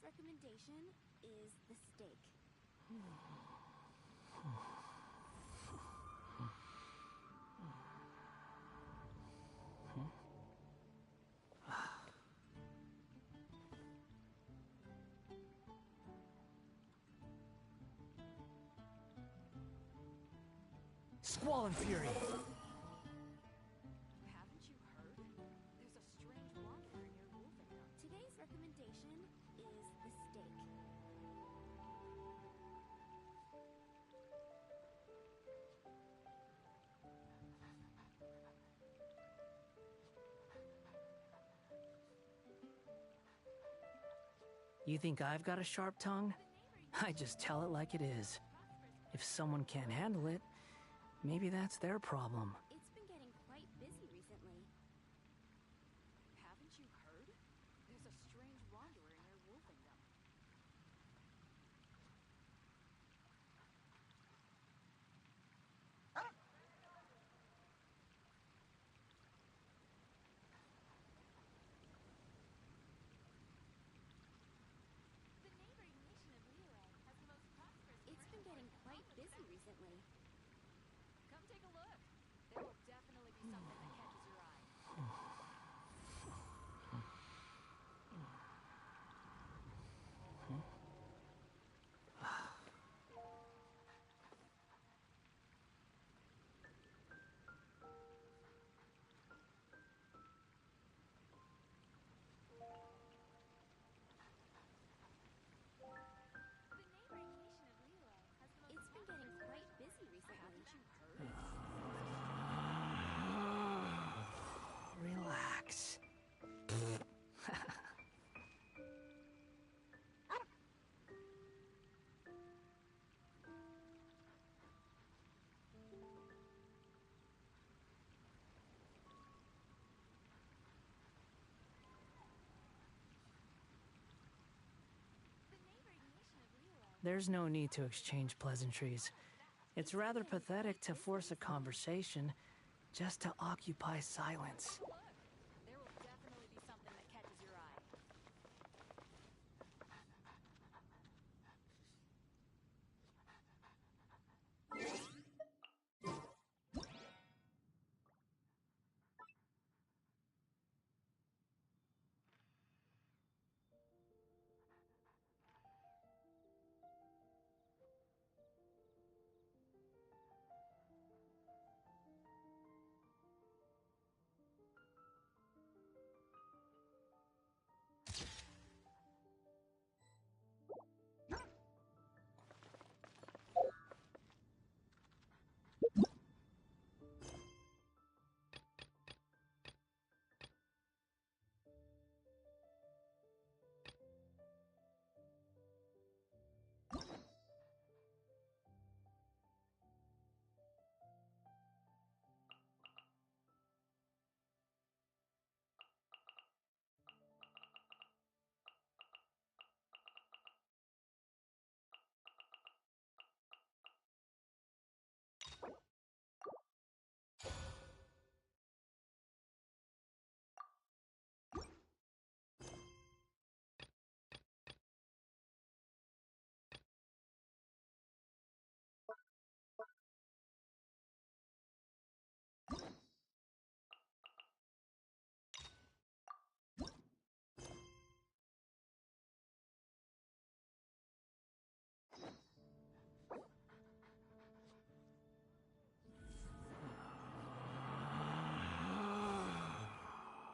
Today's recommendation is the steak. Squall and Fury! Haven't you heard? There's a strange wanderer near Wolfenham. Today's recommendation is the steak. You think I've got a sharp tongue? I just tell it like it is. If someone can't handle it, maybe that's their problem. It's been getting quite busy recently. Haven't you heard? There's a strange wanderer near Wolfenham. The neighboring nation of Liyue has the most prosperous. It's been getting quite busy recently. Come take a look. There will definitely be something that catches your eye. The neighboring nation of Liyue has the most. It's been getting quite busy recently. Haven't you heard? Relax. The neighboring nation of Liyue. There's no need to exchange pleasantries. It's rather pathetic to force a conversation just to occupy silence. Look. There will definitely be something that catches your eye.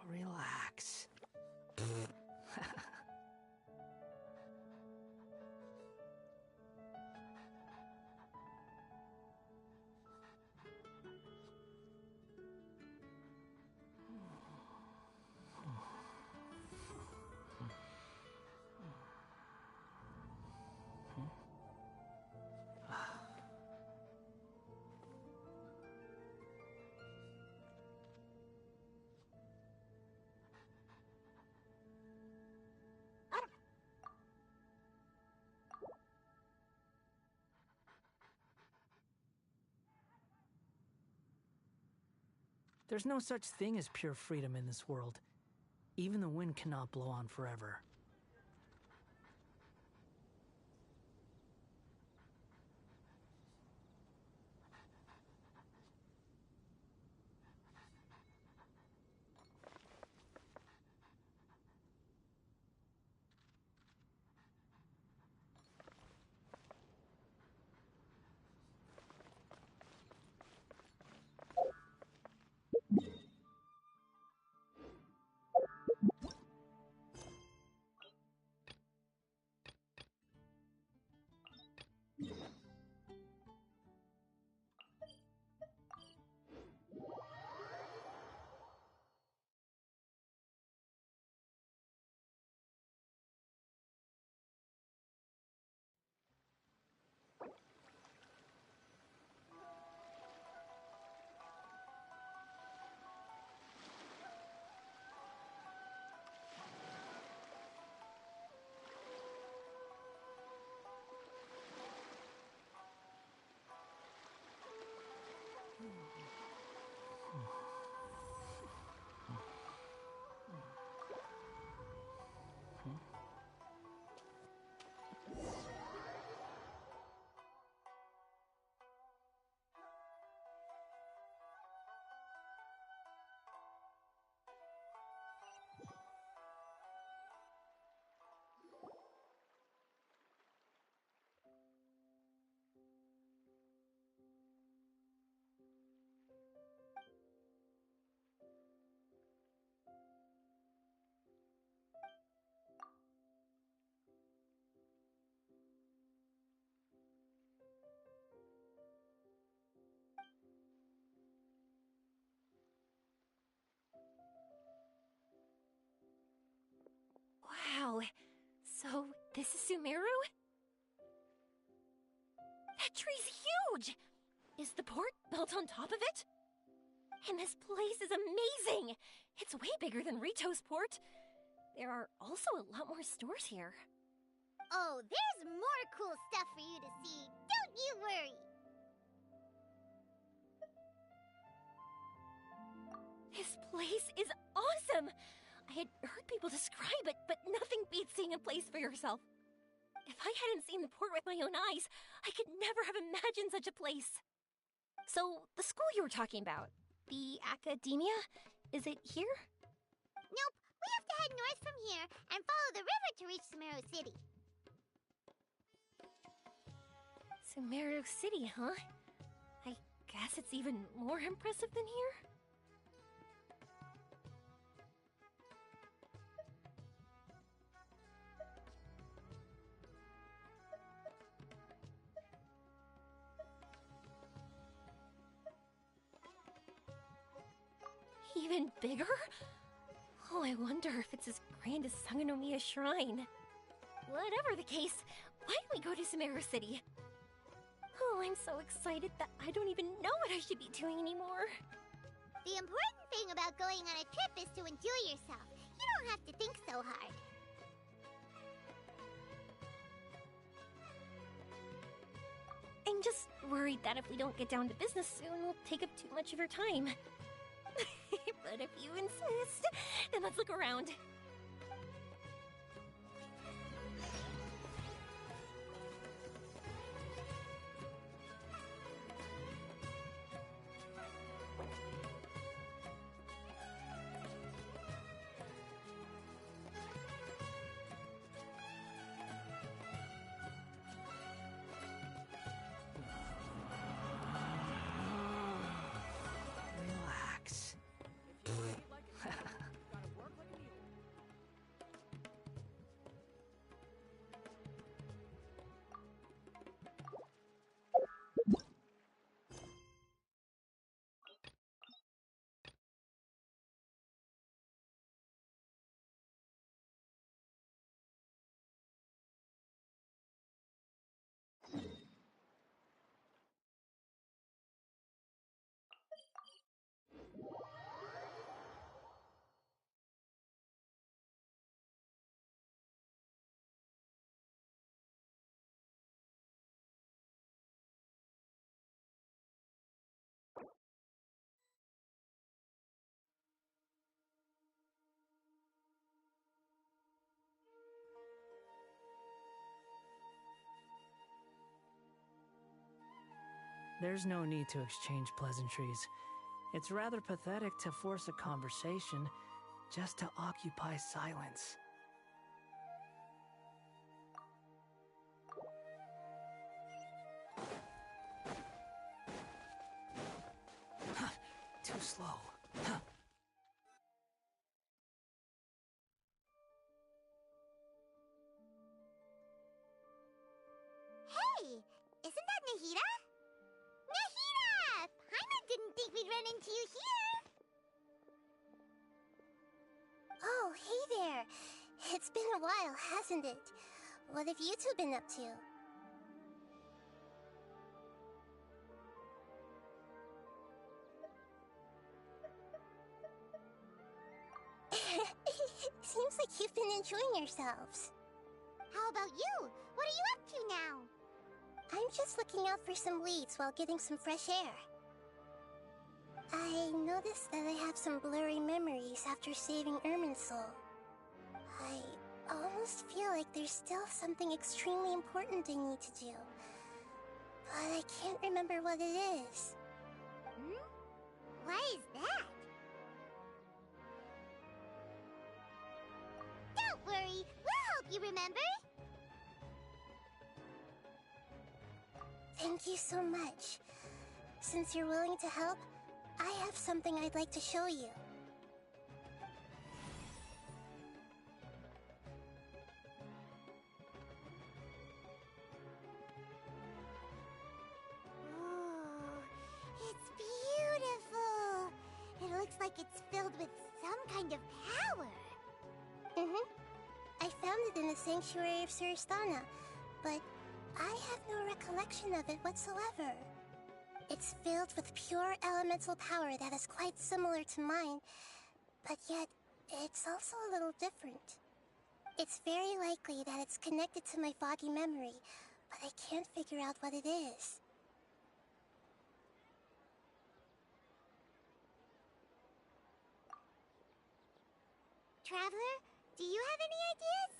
Relax. There's no such thing as pure freedom in this world. Even the wind cannot blow on forever. Wow. So, this is Sumeru? That tree's huge! Is the port built on top of it? And this place is amazing! It's way bigger than Rito's port. There are also a lot more stores here. Oh, there's more cool stuff for you to see. Don't you worry. This place is awesome! I had heard people describe it, but nothing beats seeing a place for yourself. If I hadn't seen the port with my own eyes, I could never have imagined such a place. So, the school you were talking about, the academia, is it here? Nope, we have to head north from here and follow the river to reach Sumeru City. Sumeru City, huh? I guess it's even more impressive than here? Even bigger? Oh, I wonder if it's as grand as Sangonomiya Shrine. Whatever the case, why don't we go to Sumeru City? Oh, I'm so excited that I don't even know what I should be doing anymore. The important thing about going on a trip is to enjoy yourself. You don't have to think so hard. I'm just worried that if we don't get down to business soon, we'll take up too much of your time. But if you insist, then let's look around. Relax. There's no need to exchange pleasantries. It's rather pathetic to force a conversation just to occupy silence. Huh, too slow. Huh. Hey, isn't that Nahida? Nahida! Paimon didn't think we'd run into you here. Oh, hey there. It's been a while, hasn't it? What have you two been up to? Seems like you've been enjoying yourselves. How about you? What are you up to now? I'm just looking out for some leads while getting some fresh air. I noticed that I have some blurry memories after saving Irminsul. I almost feel like there's still something extremely important I need to do. But I can't remember what it is. What is that? Don't worry, we'll help you remember. Thank you so much. Since you're willing to help, I have something I'd like to show you. Ooh, it's beautiful. It looks like it's filled with some kind of power. I found in the sanctuary of Suristana, but I have no recollection of it whatsoever. It's filled with pure elemental power that is quite similar to mine, but yet it's also a little different. It's very likely that it's connected to my foggy memory, but I can't figure out what it is. Traveler, do you have any ideas?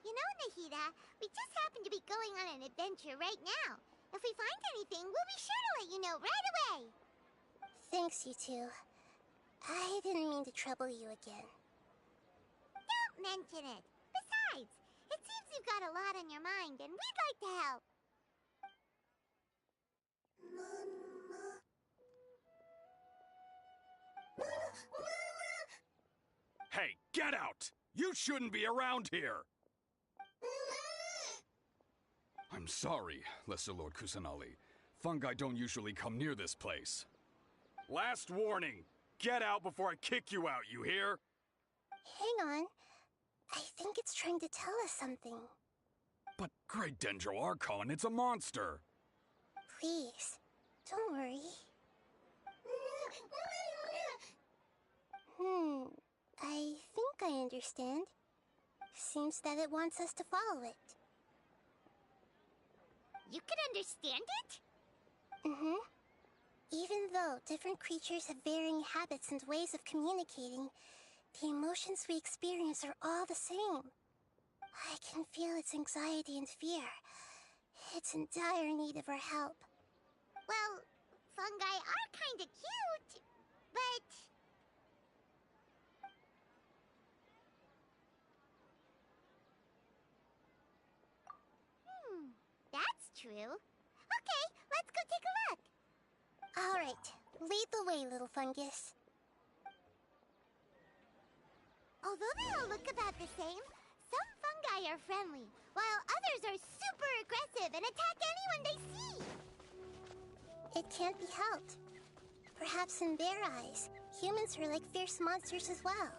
You know, Nahida, we just happen to be going on an adventure right now. If we find anything, we'll be sure to let you know right away. Thanks, you two. I didn't mean to trouble you again. Don't mention it. Besides, it seems you've got a lot on your mind, and we'd like to help. Hey, get out! You shouldn't be around here! I'm sorry, Lesser Lord Kusanali. Fungi don't usually come near this place. Last warning! Get out before I kick you out, you hear? Hang on. I think it's trying to tell us something. But Great Dendro Archon, it's a monster! Please, don't worry. I think I understand. Seems that it wants us to follow it. You can understand it? Even though different creatures have varying habits and ways of communicating, the emotions we experience are all the same. I can feel its anxiety and fear. It's in dire need of our help. Well, fungi are kinda cute, but... that's true. Okay, let's go take a look. All right, lead the way, little fungus. Although they all look about the same, some fungi are friendly, while others are super aggressive and attack anyone they see. It can't be helped. Perhaps in their eyes, humans are like fierce monsters as well.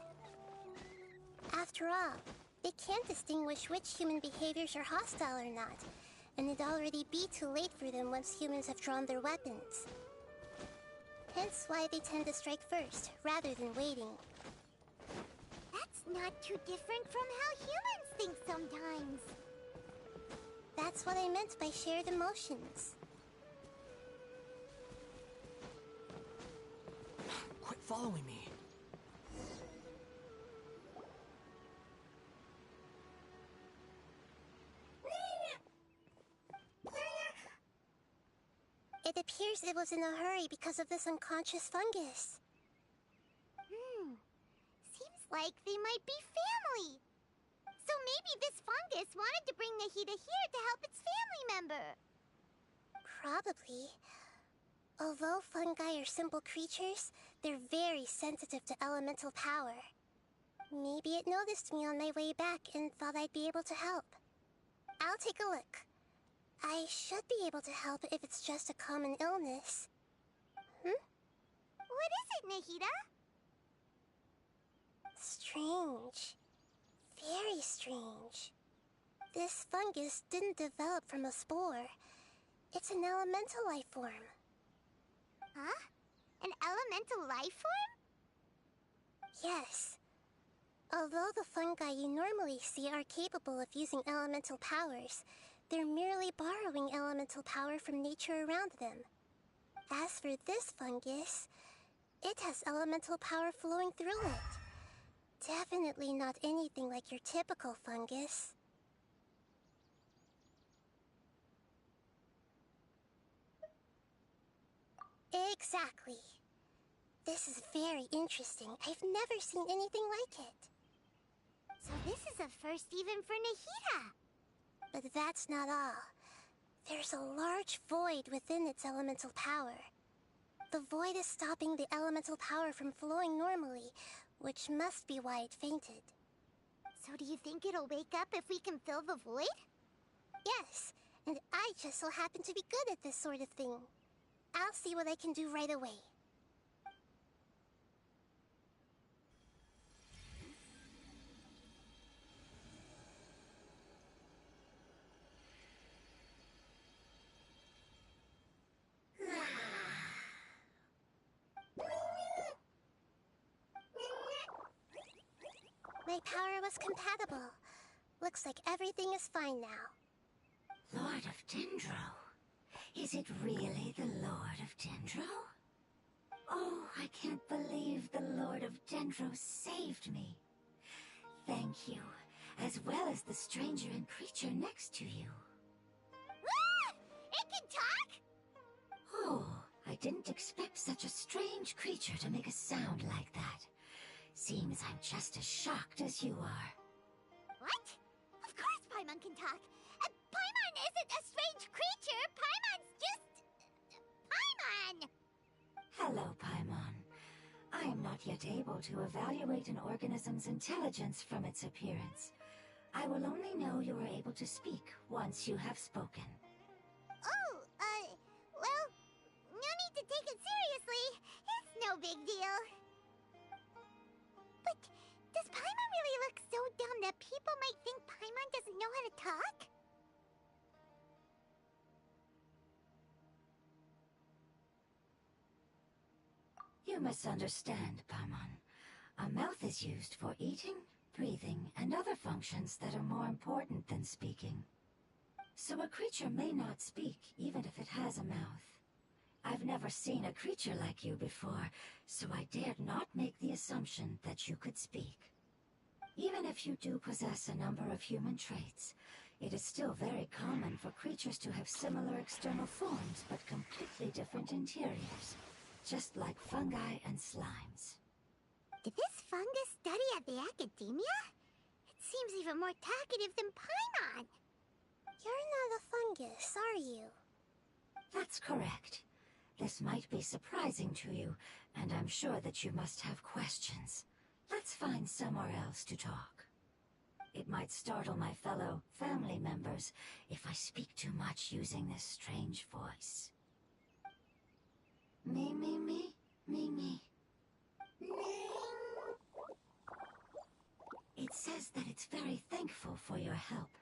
After all, they can't distinguish which human behaviors are hostile or not, and it'd already be too late for them once humans have drawn their weapons. Hence why they tend to strike first, rather than waiting. That's not too different from how humans think sometimes. That's what I meant by shared emotions. Quit following me. It appears it was in a hurry because of this unconscious fungus. Seems like they might be family. So maybe this fungus wanted to bring Nahida here to help its family member. Probably. Although fungi are simple creatures, they're very sensitive to elemental power. Maybe it noticed me on my way back and thought I'd be able to help. I'll take a look. I should be able to help if it's just a common illness. What is it, Nahida? Strange. Very strange. This fungus didn't develop from a spore. It's an elemental life form. Huh? An elemental life form? Yes. Although the fungi you normally see are capable of using elemental powers, they're merely borrowing elemental power from nature around them. As for this fungus, it has elemental power flowing through it. Definitely not anything like your typical fungus. Exactly. This is very interesting. I've never seen anything like it. So this is a first even for Nahida. But that's not all. There's a large void within its elemental power. The void is stopping the elemental power from flowing normally, which must be why it fainted. So do you think it'll wake up if we can fill the void? Yes, and I just so happen to be good at this sort of thing. I'll see what I can do right away. My power was compatible. Looks like everything is fine now. Lord of Dendro? Is it really the Lord of Dendro? Oh, I can't believe the Lord of Dendro saved me. Thank you, as well as the stranger and creature next to you. Ah! It can talk? Oh, I didn't expect such a strange creature to make a sound like that. Seems I'm just as shocked as you are. What? Of course Paimon can talk. Paimon isn't a strange creature. Paimon's just... Paimon! Hello, Paimon. I am not yet able to evaluate an organism's intelligence from its appearance. I will only know you are able to speak once you have spoken. Oh, well, no need to take it seriously. It's no big deal. But does Paimon really look so dumb that people might think Paimon doesn't know how to talk? You misunderstand, Paimon. A mouth is used for eating, breathing, and other functions that are more important than speaking. So a creature may not speak, even if it has a mouth. I've never seen a creature like you before, so I dared not make the assumption that you could speak. Even if you do possess a number of human traits, it is still very common for creatures to have similar external forms but completely different interiors, just like fungi and slimes. Did this fungus study at the academia? It seems even more talkative than Paimon. You're not a fungus, are you? That's correct. This might be surprising to you, and I'm sure that you must have questions. Let's find somewhere else to talk. It might startle my fellow family members if I speak too much using this strange voice. Me, me, me, me, me. It says that it's very thankful for your help.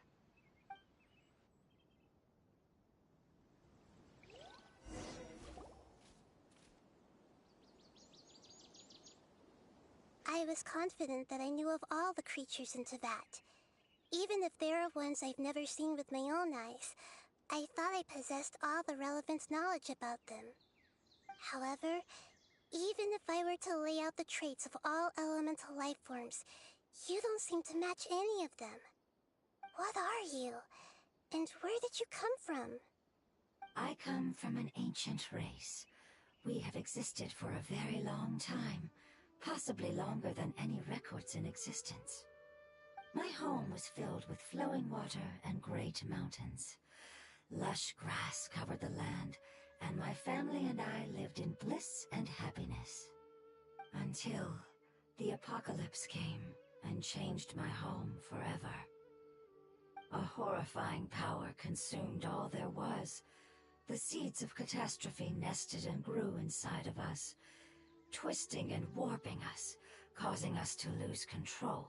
I was confident that I knew of all the creatures in Teyvat. Even if there are ones I've never seen with my own eyes, I thought I possessed all the relevant knowledge about them. However, even if I were to lay out the traits of all elemental life forms, you don't seem to match any of them. What are you? And where did you come from? I come from an ancient race. We have existed for a very long time, possibly longer than any records in existence. My home was filled with flowing water and great mountains. Lush grass covered the land, and my family and I lived in bliss and happiness. Until the apocalypse came and changed my home forever. A horrifying power consumed all there was. The seeds of catastrophe nested and grew inside of us, twisting and warping us, causing us to lose control.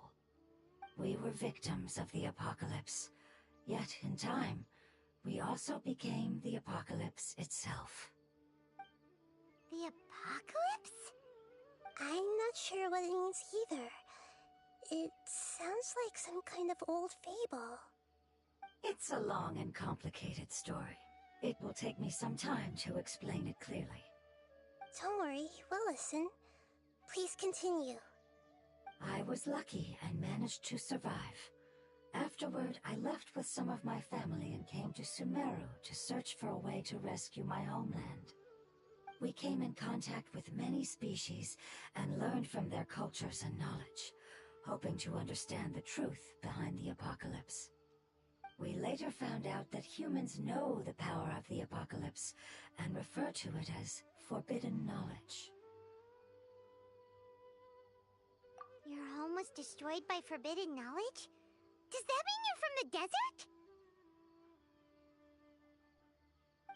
We were victims of the apocalypse, yet in time, we also became the apocalypse itself. The apocalypse? I'm not sure what it means either. It sounds like some kind of old fable. It's a long and complicated story. It will take me some time to explain it clearly. Don't worry, we'll listen. Please continue. I was lucky and managed to survive. Afterward, I left with some of my family and came to Sumeru to search for a way to rescue my homeland. We came in contact with many species and learned from their cultures and knowledge, hoping to understand the truth behind the apocalypse. We later found out that humans know the power of the apocalypse and refer to it as forbidden knowledge. Your home was destroyed by forbidden knowledge? Does that mean you're from the desert?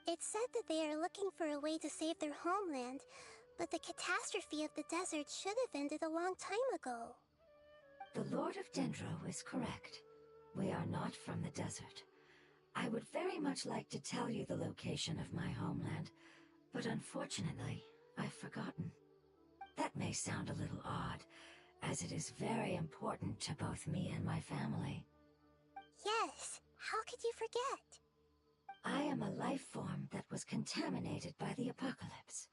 It said that they are looking for a way to save their homeland, but the catastrophe of the desert should have ended a long time ago. The Lord of Dendro is correct. We are not from the desert. I would very much like to tell you the location of my homeland, but unfortunately, I've forgotten. That may sound a little odd, as it is very important to both me and my family. Yes, how could you forget? I am a life form that was contaminated by the apocalypse.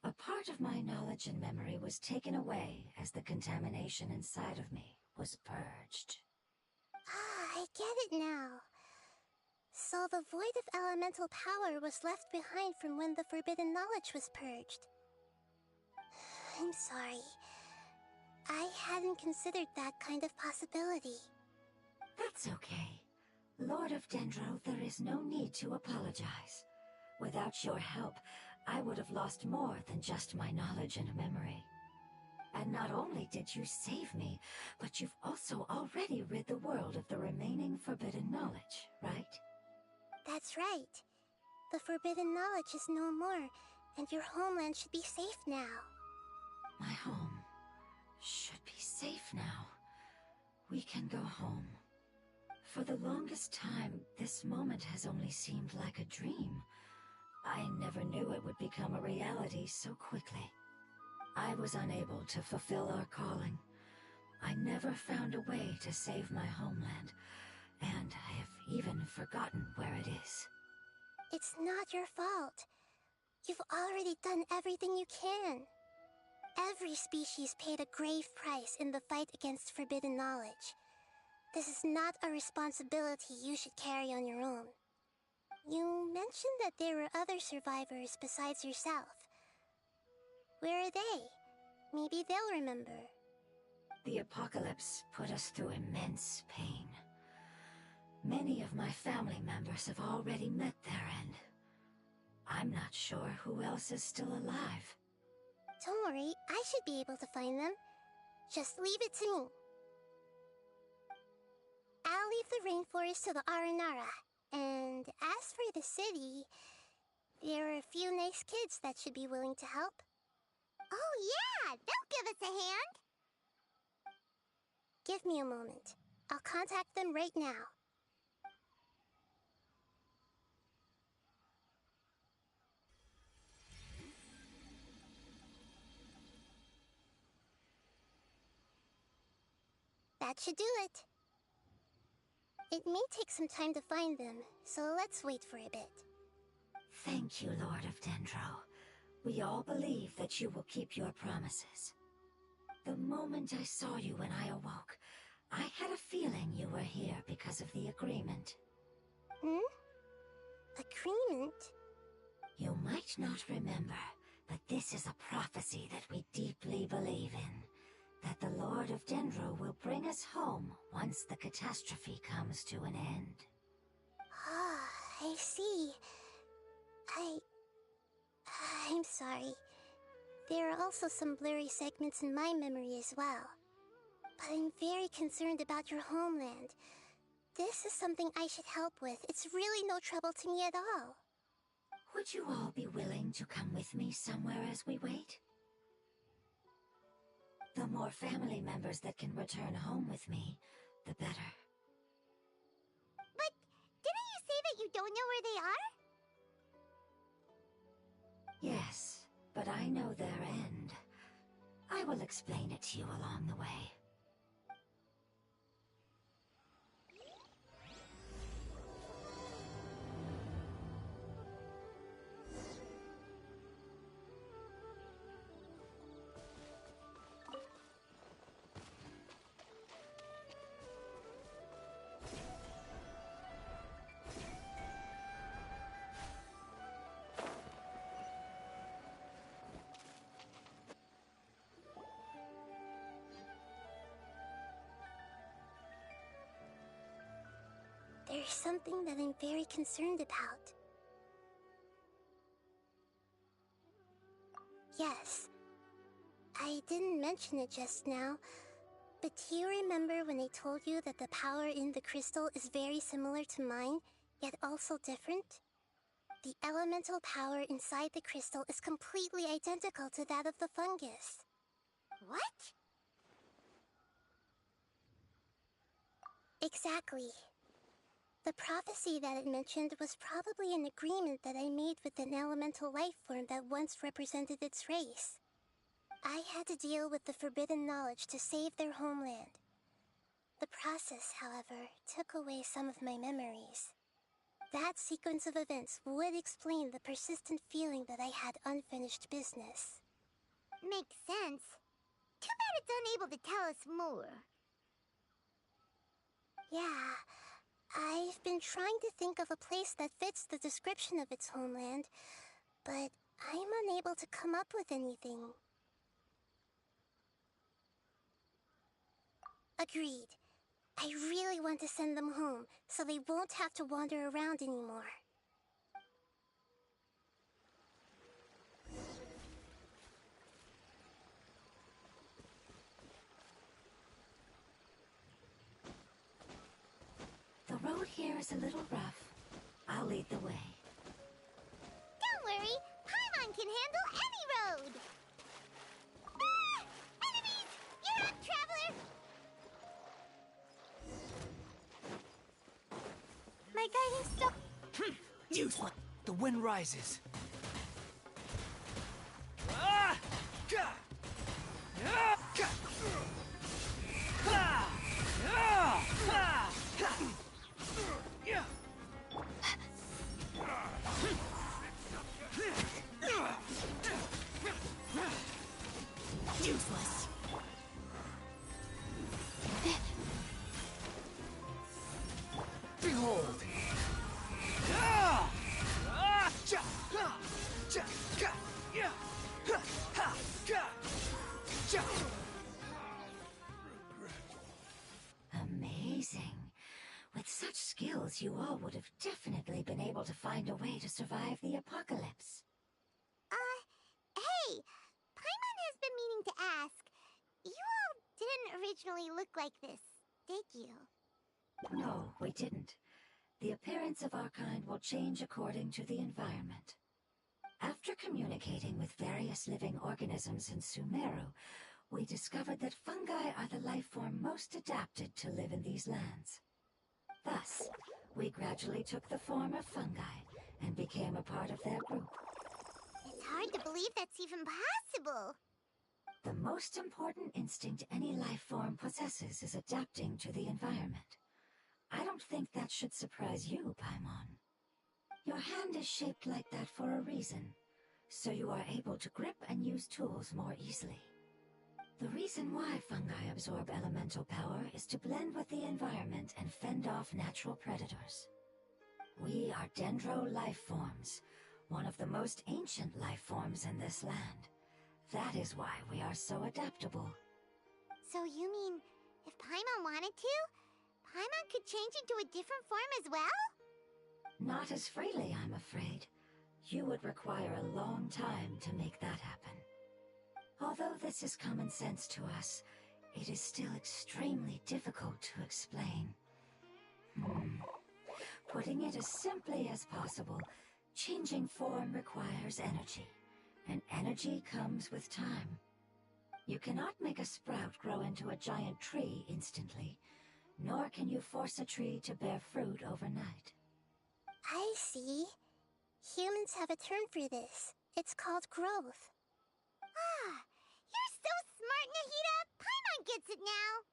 A part of my knowledge and memory was taken away as the contamination inside of me was purged. Ah, I get it now. So the void of elemental power was left behind from when the forbidden knowledge was purged. I'm sorry. I hadn't considered that kind of possibility. That's okay. Lord of Dendro, there is no need to apologize. Without your help, I would have lost more than just my knowledge and memory. And not only did you save me, but you've also already rid the world of the remaining forbidden knowledge, right? That's right. The forbidden knowledge is no more, and your homeland should be safe now. My home should be safe now. We can go home. For the longest time, this moment has only seemed like a dream. I never knew it would become a reality so quickly. I was unable to fulfill our calling. I never found a way to save my homeland, and I have even forgotten where it is. It's not your fault. You've already done everything you can. Every species paid a grave price in the fight against forbidden knowledge. This is not a responsibility you should carry on your own. You mentioned that there were other survivors besides yourself. Where are they? Maybe they'll remember. The apocalypse put us through immense pain. Many of my family members have already met their end. I'm not sure who else is still alive. Don't worry, I should be able to find them. Just leave it to me. I'll leave the rainforest to the Aranara. And as for the city, there are a few nice kids that should be willing to help. Oh yeah, they'll give us a hand. Give me a moment. I'll contact them right now. That should do it. It may take some time to find them, so let's wait for a bit. Thank you, Lord of Dendro. We all believe that you will keep your promises. The moment I saw you when I awoke, I had a feeling you were here because of the agreement. Hmm? Agreement? You might not remember, but this is a prophecy that we deeply believe in. That the Lord of Dendro will bring us home once the catastrophe comes to an end. Ah, I see. I'm sorry. There are also some blurry segments in my memory as well. But I'm very concerned about your homeland. This is something I should help with. It's really no trouble to me at all. Would you all be willing to come with me somewhere as we wait? The more family members that can return home with me, the better. But didn't you say that you don't know where they are? Yes, but I know their end. I will explain it to you along the way. There's something that I'm very concerned about. Yes. I didn't mention it just now, but do you remember when I told you that the power in the crystal is very similar to mine, yet also different? The elemental power inside the crystal is completely identical to that of the fungus. What? Exactly. The prophecy that it mentioned was probably an agreement that I made with an elemental life form that once represented its race. I had to deal with the forbidden knowledge to save their homeland. The process, however, took away some of my memories. That sequence of events would explain the persistent feeling that I had unfinished business. Makes sense. Too bad it's unable to tell us more. Yeah, I've been trying to think of a place that fits the description of its homeland, but I'm unable to come up with anything. Agreed. I really want to send them home, so they won't have to wander around anymore. The road here is a little rough. I'll lead the way. Don't worry, Paimon can handle any road! Ah! Enemies! You're up, traveler! My guiding star... Useless. The wind rises. Ah! Gah! Ah! Gah! Ah! Ah! Ah! Yeah. Useless. Behold. Ah! Ah! Ja! Ah! Ja! Ga! Yeah! Ha! Ha! Ga! Ja! Amazing. With such skills, you all would have definitely been able to find a way to survive the apocalypse. Hey! Paimon has been meaning to ask. You all didn't originally look like this, did you? No, we didn't. The appearance of our kind will change according to the environment. After communicating with various living organisms in Sumeru, we discovered that fungi are the life form most adapted to live in these lands. Thus, we gradually took the form of fungi and became a part of their group. It's hard to believe that's even possible. The most important instinct any life form possesses is adapting to the environment. I don't think that should surprise you, Paimon. Your hand is shaped like that for a reason, so you are able to grip and use tools more easily. The reason why fungi absorb elemental power is to blend with the environment and fend off natural predators. We are dendro life forms, one of the most ancient life forms in this land. That is why we are so adaptable. So you mean, if Paimon wanted to, Paimon could change into a different form as well? Not as freely, I'm afraid. You would require a long time to make that happen. Although this is common sense to us, it is still extremely difficult to explain. Putting it as simply as possible, changing form requires energy, and energy comes with time. You cannot make a sprout grow into a giant tree instantly, nor can you force a tree to bear fruit overnight. I see. Humans have a term for this. It's called growth. Ah, you're so smart, Nahida! Paimon gets it now!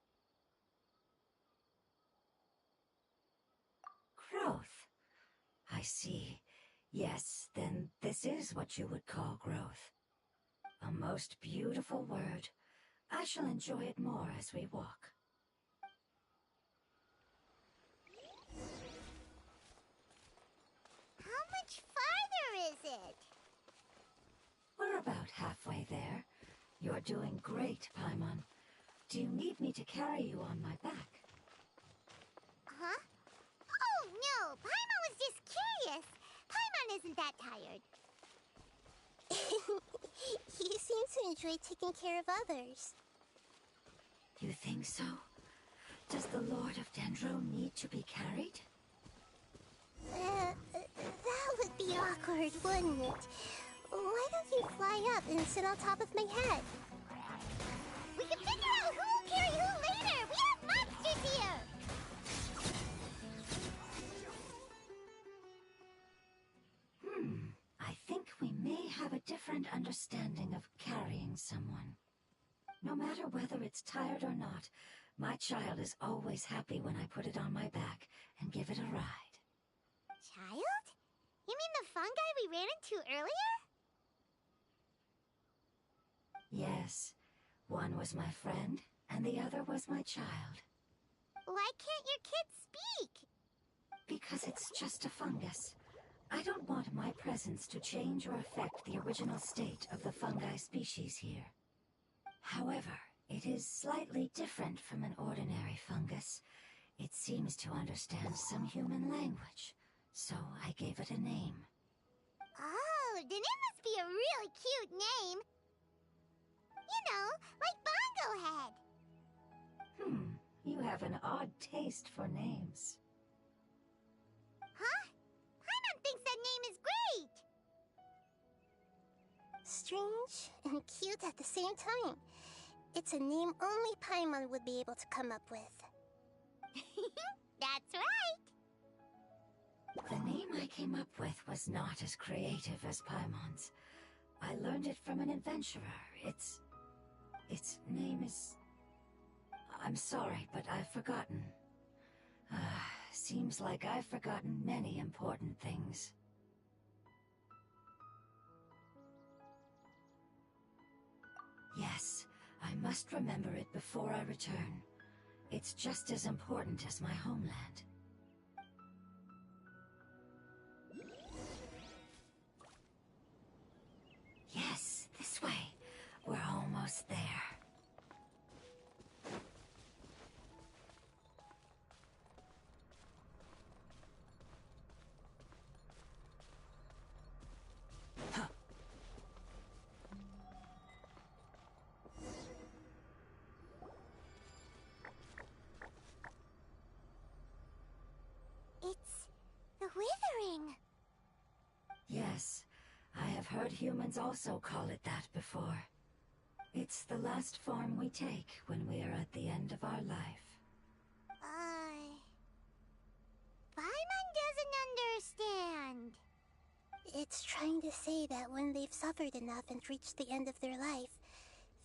Growth. I see. Yes, then this is what you would call growth. A most beautiful word. I shall enjoy it more as we walk. How much farther is it? We're about halfway there. You're doing great, Paimon. Do you need me to carry you on my back? Huh? Oh, no! Paimon was just curious! Paimon isn't that tired. You seem to enjoy taking care of others. You think so? Does the Lord of Dendro need to be carried? That would be awkward, wouldn't it? Why don't you fly up and sit on top of my head? We can figure out who will carry who later! We have monsters here! I think we may have a different understanding of carrying someone. No matter whether it's tired or not, my child is always happy when I put it on my back and give it a ride. Child? You mean the fungi we ran into earlier? Yes, one was my friend, and the other was my child. Why can't your kid speak? Because it's just a fungus. I don't want my presence to change or affect the original state of the fungi species here. However, it is slightly different from an ordinary fungus. It seems to understand some human language, so I gave it a name. Oh, then it must be a really cute name. You know, like Bongo Head. You have an odd taste for names. Huh? Paimon thinks that name is great. Strange and cute at the same time. It's a name only Paimon would be able to come up with. That's right. The name I came up with was not as creative as Paimon's. I learned it from an adventurer. Its name is... I'm sorry, but I've forgotten. Seems like I've forgotten many important things. Yes, I must remember it before I return. It's just as important as my homeland. Yes, this way. We're almost there. It's the Withering. Yes, I have heard humans also call it that before. It's the last form we take when we are at the end of our life. Paimon doesn't understand. It's trying to say that when they've suffered enough and reached the end of their life,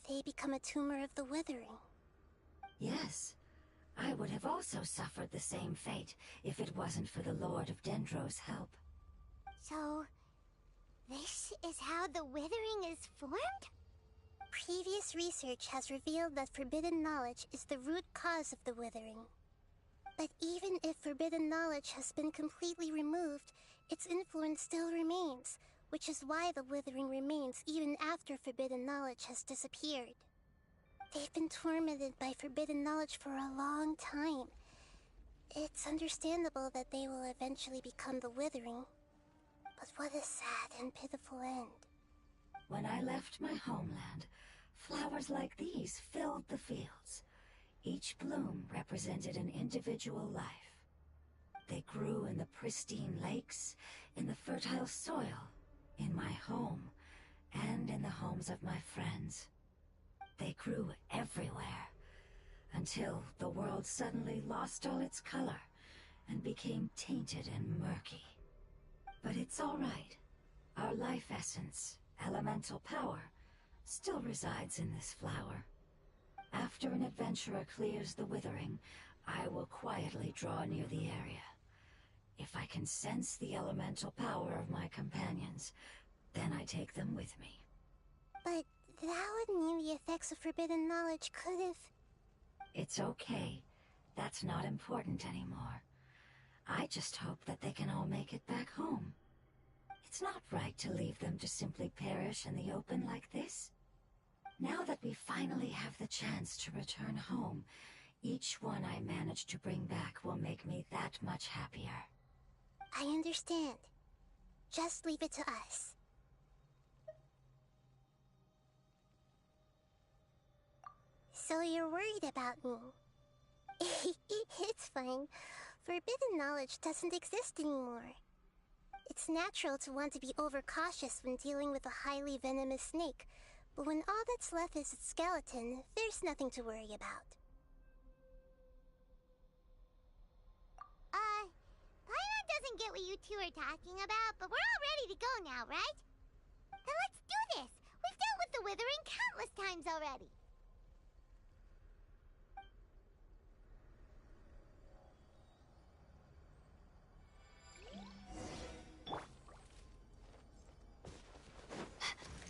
they become a tumor of the Withering. Yes, I would have also suffered the same fate if it wasn't for the Lord of Dendro's help. So, this is how the Withering is formed? Previous research has revealed that forbidden knowledge is the root cause of the Withering. But even if forbidden knowledge has been completely removed, its influence still remains, which is why the Withering remains even after forbidden knowledge has disappeared. They've been tormented by forbidden knowledge for a long time. It's understandable that they will eventually become the Withering. But what a sad and pitiful end. When I left my homeland, flowers like these filled the fields. Each bloom represented an individual life. They grew in the pristine lakes, in the fertile soil, in my home, and in the homes of my friends. They grew everywhere, until the world suddenly lost all its color and became tainted and murky. But it's all right. Our life essence, elemental power, still resides in this flower. After an adventurer clears the Withering, I will quietly draw near the area. If I can sense the elemental power of my companions, then I take them with me. But that would mean the effects of forbidden knowledge could have... It's okay. That's not important anymore. I just hope that they can all make it back home. It's not right to leave them to simply perish in the open like this. Now that we finally have the chance to return home, each one I manage to bring back will make me that much happier. I understand. Just leave it to us. So you're worried about me? It's fine. Forbidden knowledge doesn't exist anymore. It's natural to want to be overcautious when dealing with a highly venomous snake, but when all that's left is its skeleton, there's nothing to worry about. Paimon doesn't get what you two are talking about, but we're all ready to go now, right? Then let's do this! We've dealt with the the withering countless times already.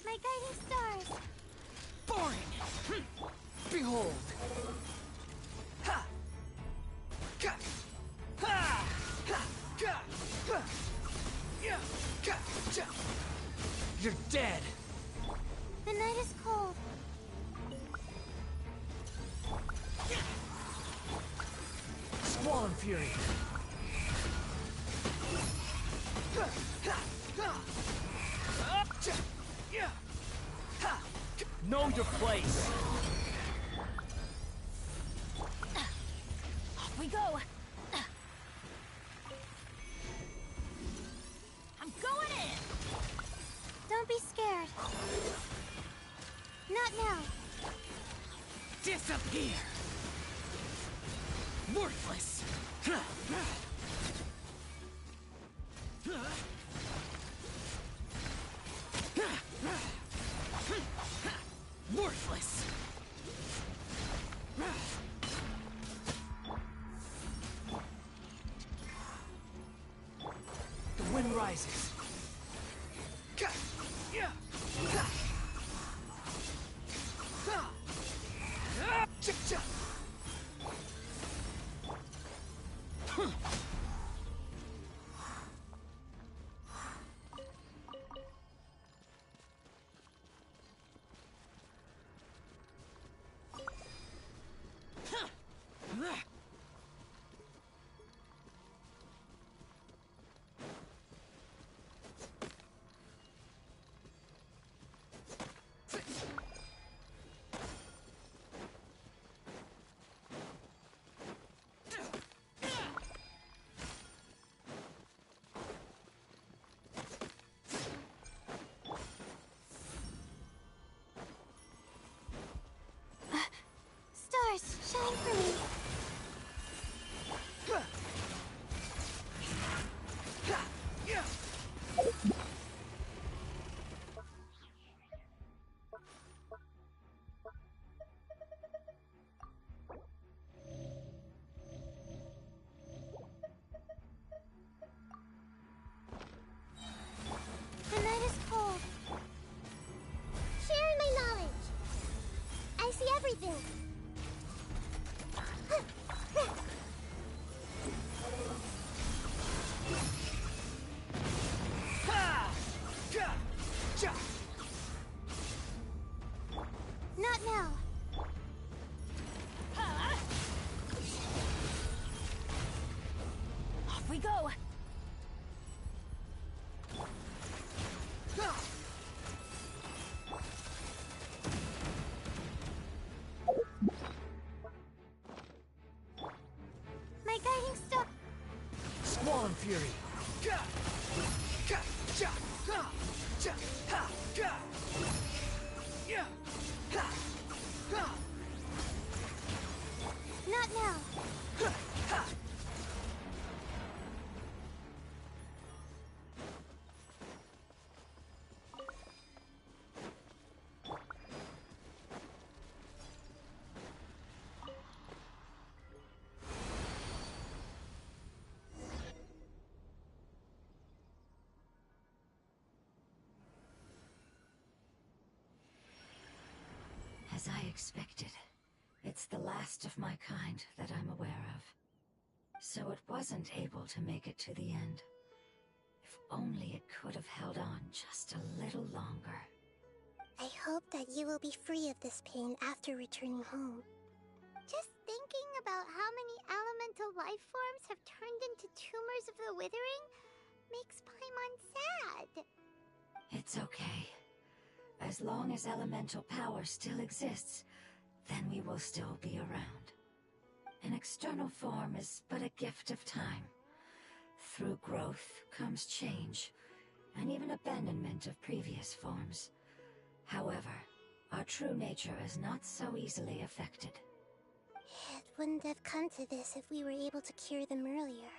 My guiding stars. Boring! Behold! Ha! Ka! Ha! Ha! Ka! Ha! Ya! Ka! Ja! You're dead! The night is cold. Squall and Fury! Ha! Ha! Ha! Up! Ja! Ya! Ha! Know your place! Off we go! I'm going in! Don't be scared. Not now. Disappear! Worthless! Worthless! The wind rises. Stars, shine for me. The night is cold. Sharing my knowledge. I see everything. Not now. Off we go! My guiding star. Squall and Fury! Not now. As I expected, it's the last of my kind that I'm aware of. So it wasn't able to make it to the end. If only it could have held on just a little longer. I hope that you will be free of this pain after returning home. Just thinking about how many elemental life forms have turned into tumors of the withering makes Paimon sad. It's okay. As long as elemental power still exists, then we will still be around. An external form is but a gift of time. Through growth comes change, and even abandonment of previous forms. However, our true nature is not so easily affected. It wouldn't have come to this if we were able to cure them earlier.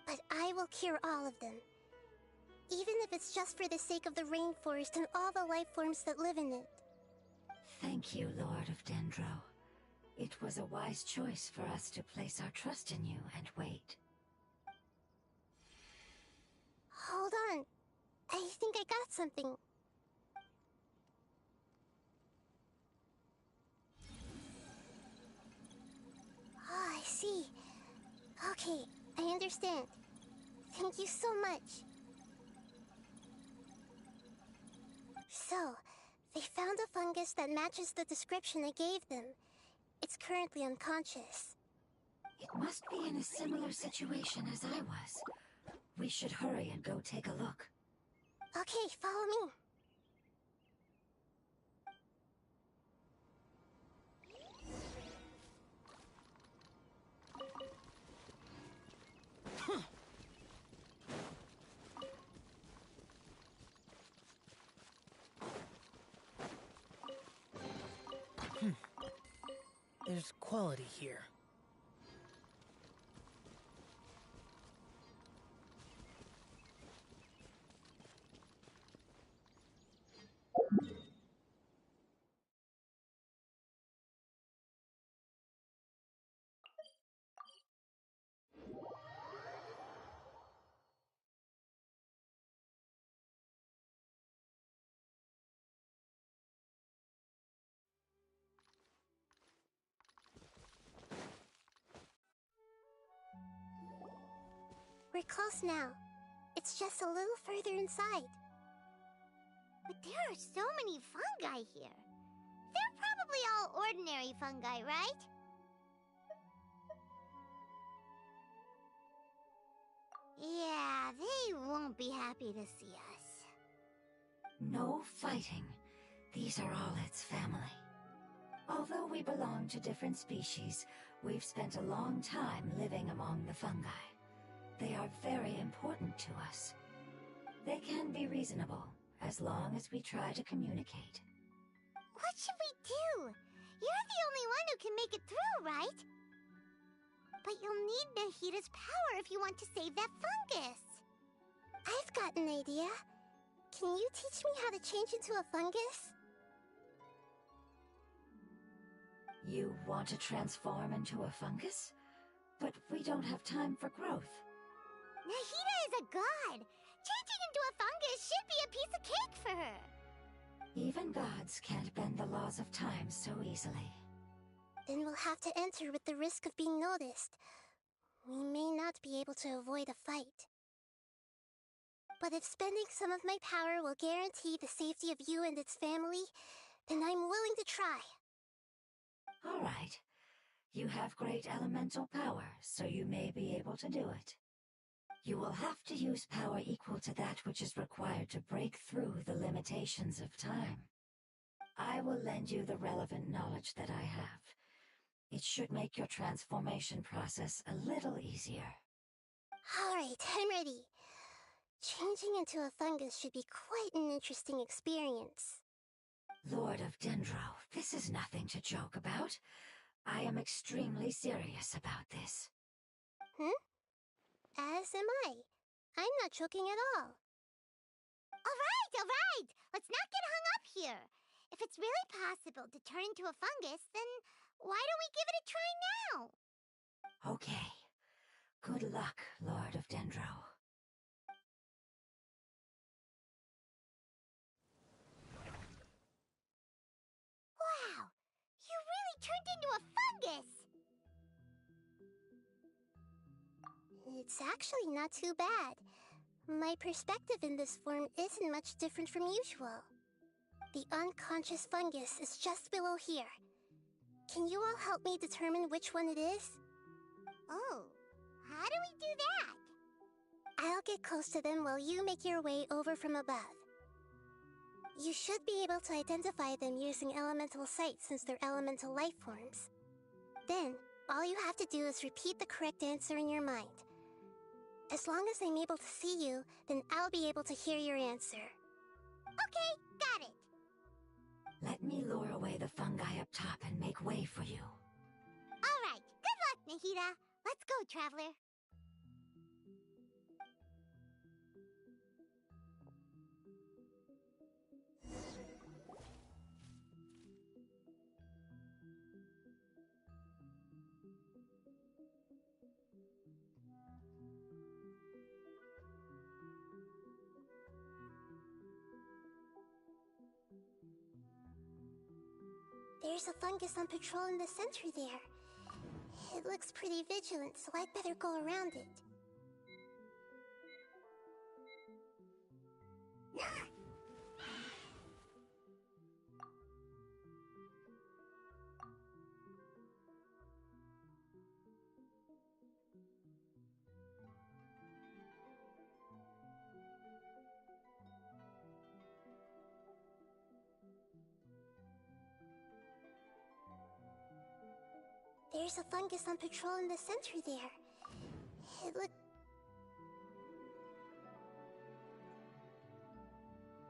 But I will cure all of them. even if it's just for the sake of the rainforest and all the life forms that live in it. Thank you, Lord of Dendro. It was a wise choice for us to place our trust in you and wait. Hold on. I think I got something. Oh, I see. Okay, I understand. Thank you so much. So, they found a fungus that matches the description I gave them. It's currently unconscious. It must be in a similar situation as I was. We should hurry and go take a look. Okay, follow me. There's quality here. We're close now. It's just a little further inside. But there are so many fungi here. They're probably all ordinary fungi, right? Yeah, they won't be happy to see us. No fighting. These are all its family. Although we belong to different species, we've spent a long time living among the fungi. They are very important to us. They can be reasonable, as long as we try to communicate. What should we do? You're the only one who can make it through, right? But you'll need Nahita's power if you want to save that fungus. I've got an idea. Can you teach me how to change into a fungus? You want to transform into a fungus? But we don't have time for growth. Nahita is a god. Changing into a fungus should be a piece of cake for her. Even gods can't bend the laws of time so easily. Then we'll have to enter with the risk of being noticed. We may not be able to avoid a fight. But if spending some of my power will guarantee the safety of you and its family, then I'm willing to try. All right. You have great elemental power, so you may be able to do it. You will have to use power equal to that which is required to break through the limitations of time. I will lend you the relevant knowledge that I have. It should make your transformation process a little easier. Alright, I'm ready. Changing into a fungus should be quite an interesting experience. Lord of Dendro, this is nothing to joke about. I am extremely serious about this. As am I. I'm not joking at all. All right. Let's not get hung up here. If it's really possible to turn into a fungus, then why don't we give it a try now? Okay. Good luck, Lord of Dendro. Wow, you really turned into a fungus! It's actually not too bad. My perspective in this form isn't much different from usual. The unconscious fungus is just below here. Can you all help me determine which one it is? Oh, how do we do that? I'll get close to them while you make your way over from above. You should be able to identify them using elemental sight since they're elemental life forms. Then, all you have to do is repeat the correct answer in your mind. As long as I'm able to see you, then I'll be able to hear your answer. Okay, got it. Let me lure away the fungi up top and make way for you. All right, good luck, Nahita. Let's go, Traveler. There's a fungus on patrol in the center there. It looks pretty vigilant, so I'd better go around it. There's a fungus on patrol in the center there. It look...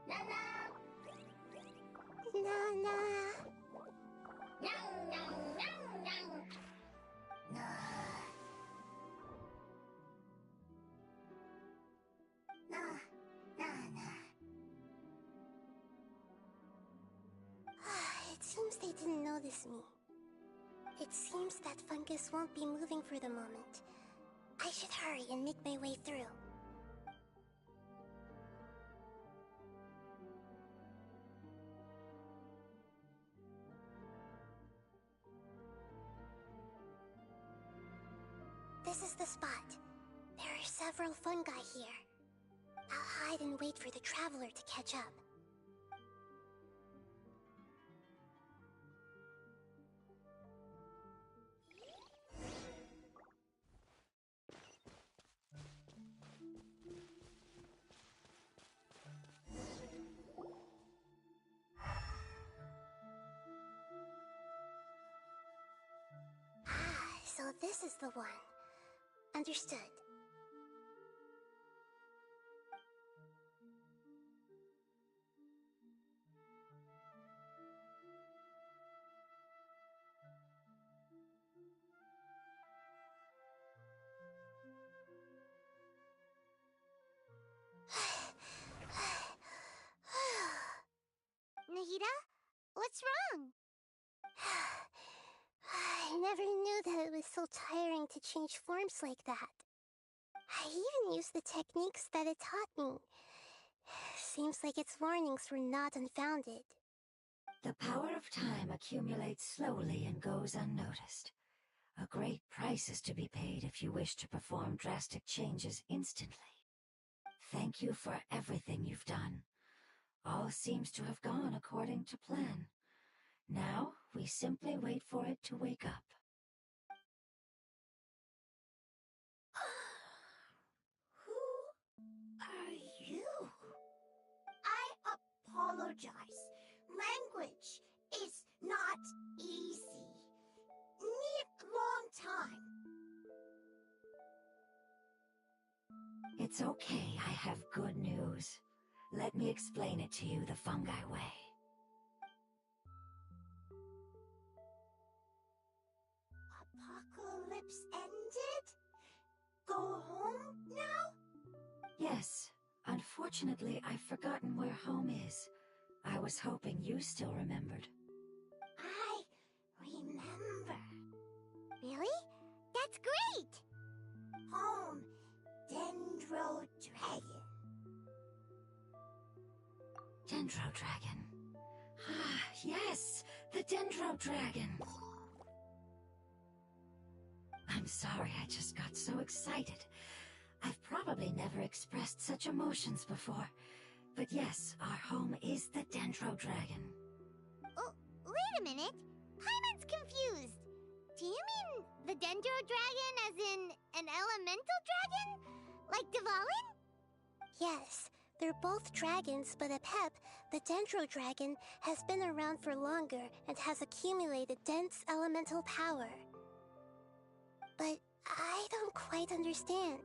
Nana! It seems they didn't notice me. It seems that fungus won't be moving for the moment. I should hurry and make my way through. This is the spot. There are several fungi here. I'll hide and wait for the traveler to catch up. So this is the one. Understood. Nahida? What's wrong? I never knew that it was so tiring to change forms like that. I even used the techniques that it taught me. Seems like its warnings were not unfounded. The power of time accumulates slowly and goes unnoticed. A great price is to be paid if you wish to perform drastic changes instantly. Thank you for everything you've done. All seems to have gone according to plan. Now, we simply wait for it to wake up. Who are you? I apologize. Language is not easy. Need long time. It's okay, I have good news. Let me explain it to you the fungi way. Apocalypse ended? Go home now? Yes. Unfortunately, I've forgotten where home is. I was hoping you still remembered. I remember. Really? That's great! Home, Dendro Dragon. Dendro Dragon. Ah, yes! The Dendro Dragon! I'm sorry, I just got so excited. I've probably never expressed such emotions before. But yes, our home is the Dendro Dragon. Oh, wait a minute. Paimon's confused. Do you mean the Dendro Dragon as in an elemental dragon? Like Dvalin? Yes, they're both dragons, but Apep, the Dendro Dragon, has been around for longer and has accumulated dense elemental power. But I don't quite understand.